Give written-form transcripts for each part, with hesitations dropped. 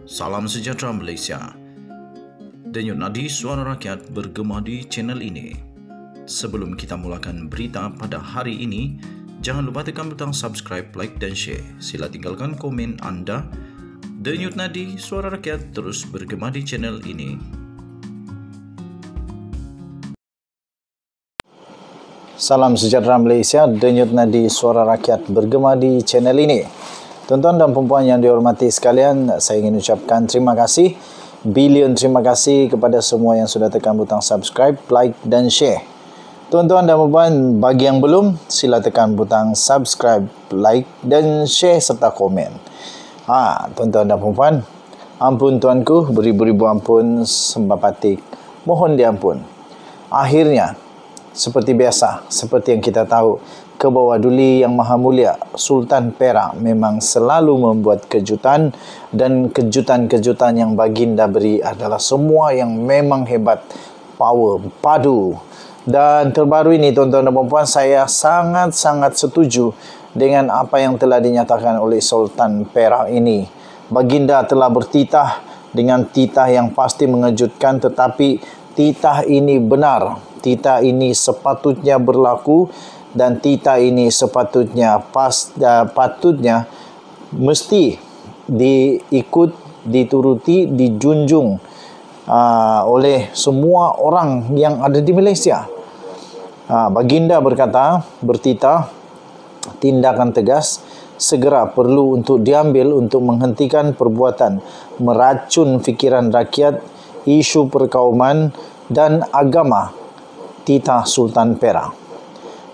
Salam sejahtera Malaysia. Denyut nadi suara rakyat bergema di channel ini. Sebelum kita mulakan berita pada hari ini, jangan lupa tekan butang subscribe, like dan share. Sila tinggalkan komen anda. Denyut nadi suara rakyat terus bergema di channel ini. Salam sejahtera Malaysia, denyut nadi suara rakyat bergema di channel ini. Tuan-tuan dan puan yang dihormati sekalian, saya ingin ucapkan terima kasih, bilion terima kasih kepada semua yang sudah tekan butang subscribe, like dan share. Tuan-tuan dan puan, bagi yang belum, sila tekan butang subscribe, like dan share serta komen. Tuan-tuan dan puan, ampun tuanku, beribu-ribu ampun, sembah patik, mohon diampun. Akhirnya, seperti biasa, seperti yang kita tahu, Kebawah Duli Yang Maha Mulia Sultan Perak memang selalu membuat kejutan, dan kejutan-kejutan yang baginda beri adalah semua yang memang hebat, power, padu. Dan terbaru ini tuan-tuan dan puan, saya sangat-sangat setuju dengan apa yang telah dinyatakan oleh Sultan Perak ini. Baginda telah bertitah dengan titah yang pasti mengejutkan, tetapi titah ini benar, titah ini sepatutnya berlaku, dan titah ini sepatutnya patutnya mesti diikut, dituruti, dijunjung oleh semua orang yang ada di Malaysia. Baginda bertitah, tindakan tegas segera perlu untuk diambil untuk menghentikan perbuatan meracun fikiran rakyat, isu perkauman dan agama. Titah Sultan Perak.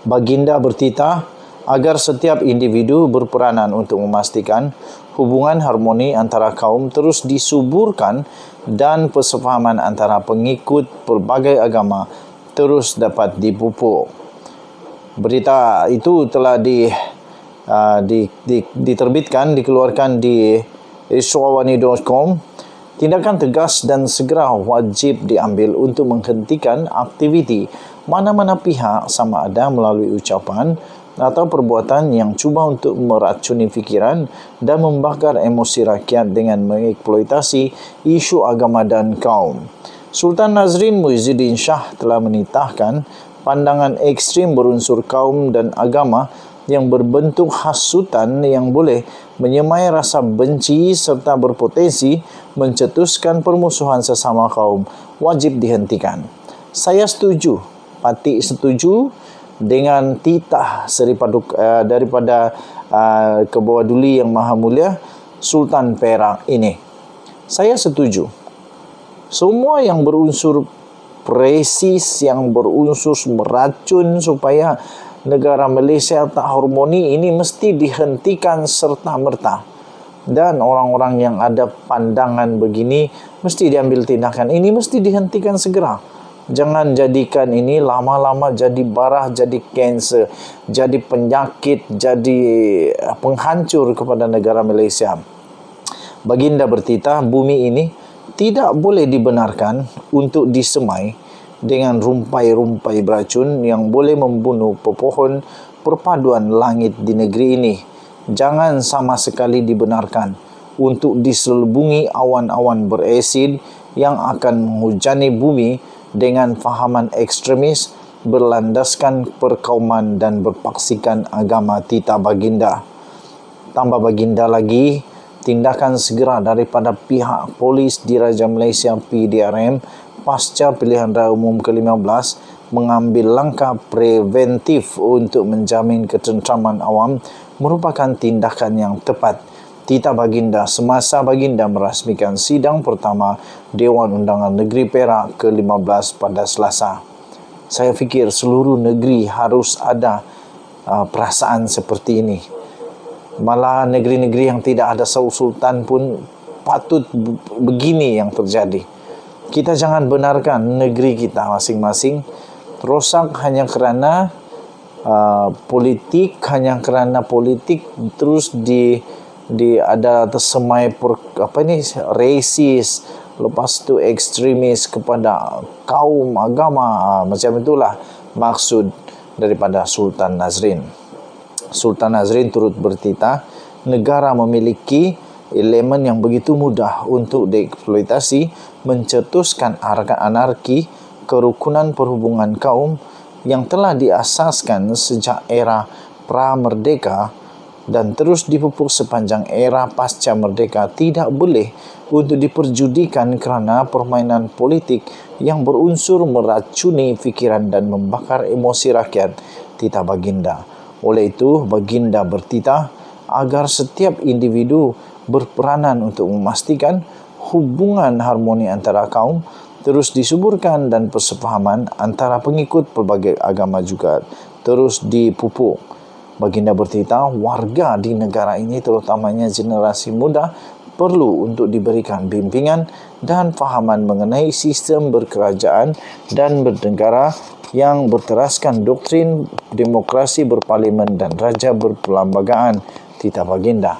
Baginda bertitah agar setiap individu berperanan untuk memastikan hubungan harmoni antara kaum terus disuburkan dan persefahaman antara pengikut pelbagai agama terus dapat dipupuk. Berita itu telah dikeluarkan di iswawani.com. Tindakan tegas dan segera wajib diambil untuk menghentikan aktiviti mana-mana pihak, sama ada melalui ucapan atau perbuatan yang cuba untuk meracuni fikiran dan membakar emosi rakyat dengan mengeksploitasi isu agama dan kaum. Sultan Nazrin Muhyiddin Shah telah menitahkan pandangan ekstrim berunsur kaum dan agama yang berbentuk hasutan yang boleh menyemai rasa benci serta berpotensi mencetuskan permusuhan sesama kaum wajib dihentikan. Saya setuju, patik setuju dengan titah daripada Kebawah Duli Yang Maha Mulia Sultan Perak ini. Saya setuju. Semua yang berunsur presis, yang berunsur meracun supaya negara Malaysia tak harmoni ini mesti dihentikan serta-merta. Dan orang-orang yang ada pandangan begini mesti diambil tindakan. Ini mesti dihentikan segera. Jangan jadikan ini lama-lama jadi barah, jadi kanser, jadi penyakit, jadi penghancur kepada negara Malaysia. Baginda bertitah, bumi ini tidak boleh dibenarkan untuk disemai dengan rumpai-rumpai beracun yang boleh membunuh pepohon perpaduan langit di negeri ini. Jangan sama sekali dibenarkan untuk diselubungi awan-awan beresid yang akan menghujani bumi dengan fahaman ekstremis berlandaskan perkauman dan berpaksikan agama. Titah baginda. Tambah baginda lagi, tindakan segera daripada pihak polis Diraja Malaysia PDRM pasca pilihan raya umum ke-15 mengambil langkah preventif untuk menjamin ketenteraman awam merupakan tindakan yang tepat. Titah baginda semasa baginda merasmikan sidang pertama Dewan Undangan Negeri Perak ke-15 pada Selasa. Saya fikir seluruh negeri harus ada perasaan seperti ini. Malah negeri-negeri yang tidak ada sultan pun patut begini yang terjadi. Kita jangan benarkan negeri kita masing-masing rosak hanya kerana politik, terus ada tersemai rasis, lepas tu ekstremis kepada kaum, agama. Macam itulah maksud daripada Sultan Nazrin. Sultan Nazrin turut bertitah negara memiliki elemen yang begitu mudah untuk dieksploitasi, mencetuskan anarki kerukunan perhubungan kaum yang telah diasaskan sejak era pra-merdeka dan terus dipupuk sepanjang era pasca merdeka tidak boleh untuk diperjudikan kerana permainan politik yang berunsur meracuni fikiran dan membakar emosi rakyat. Titah Baginda. Oleh itu, Baginda bertitah agar setiap individu berperanan untuk memastikan hubungan harmoni antara kaum terus disuburkan dan persefahaman antara pengikut pelbagai agama juga terus dipupuk. Baginda bertitah warga di negara ini terutamanya generasi muda perlu untuk diberikan bimbingan dan fahaman mengenai sistem berkerajaan dan bernegara yang berteraskan doktrin demokrasi berparlimen dan raja berperlembagaan. Titah Baginda.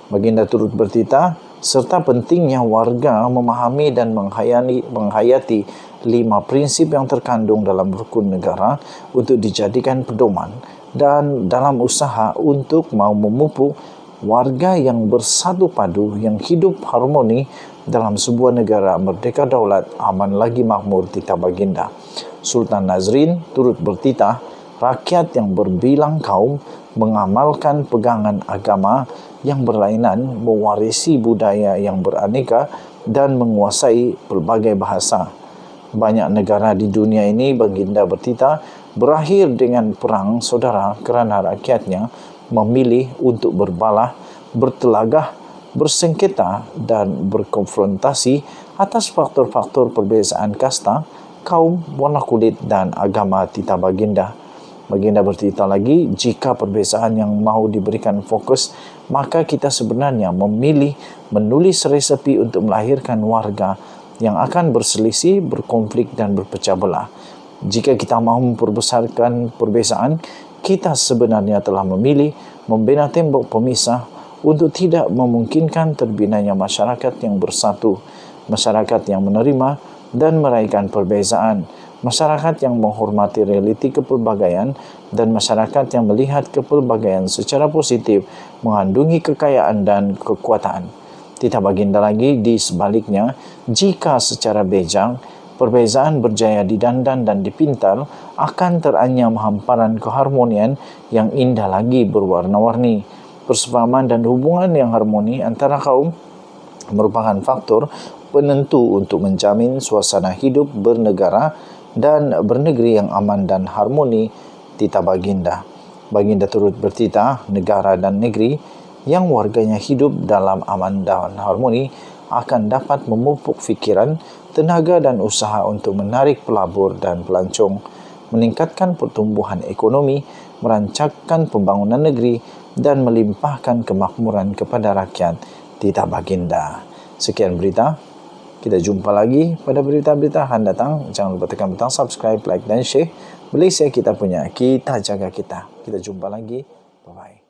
Baginda turut bertitah serta pentingnya warga memahami dan menghayati 5 prinsip yang terkandung dalam rukun negara untuk dijadikan pedoman dan dalam usaha untuk mau memupuk warga yang bersatu padu yang hidup harmoni dalam sebuah negara merdeka daulat aman lagi makmur. Titah Baginda. Sultan Nazrin turut bertitah rakyat yang berbilang kaum mengamalkan pegangan agama yang berlainan, mewarisi budaya yang beraneka dan menguasai pelbagai bahasa. Banyak negara di dunia ini, Baginda bertitah, berakhir dengan perang saudara kerana rakyatnya memilih untuk berbalah, bertelagah, bersengketa dan berkonfrontasi atas faktor-faktor perbezaan kasta, kaum, warna kulit dan agama. Titah Baginda. Baginda bertitah lagi, jika perbezaan yang mahu diberikan fokus, maka kita sebenarnya memilih menulis resepi untuk melahirkan warga yang akan berselisih, berkonflik dan berpecah belah. Jika kita mahu memperbesarkan perbezaan, kita sebenarnya telah memilih membina tembok pemisah untuk tidak memungkinkan terbinanya masyarakat yang bersatu, masyarakat yang menerima dan meraihkan perbezaan, masyarakat yang menghormati realiti kepelbagaian dan masyarakat yang melihat kepelbagaian secara positif mengandungi kekayaan dan kekuatan. Titah Baginda lagi, di sebaliknya, jika secara bejang perbezaan berjaya didandan dan dipintal, akan teranyam hamparan keharmonian yang indah lagi berwarna-warni. Persefahaman dan hubungan yang harmoni antara kaum merupakan faktor penentu untuk menjamin suasana hidup bernegara dan bernegeri yang aman dan harmoni. Titah Baginda. Baginda turut bertitah negara dan negeri yang warganya hidup dalam aman dan harmoni akan dapat memupuk fikiran, tenaga dan usaha untuk menarik pelabur dan pelancong, meningkatkan pertumbuhan ekonomi, merancangkan pembangunan negeri dan melimpahkan kemakmuran kepada rakyat. Titah Baginda. Sekian berita. Kita jumpa lagi pada berita-berita akan datang. Jangan lupa tekan butang subscribe, like dan share. Malaysia kita punya, kita jaga kita. Kita jumpa lagi. Bye-bye.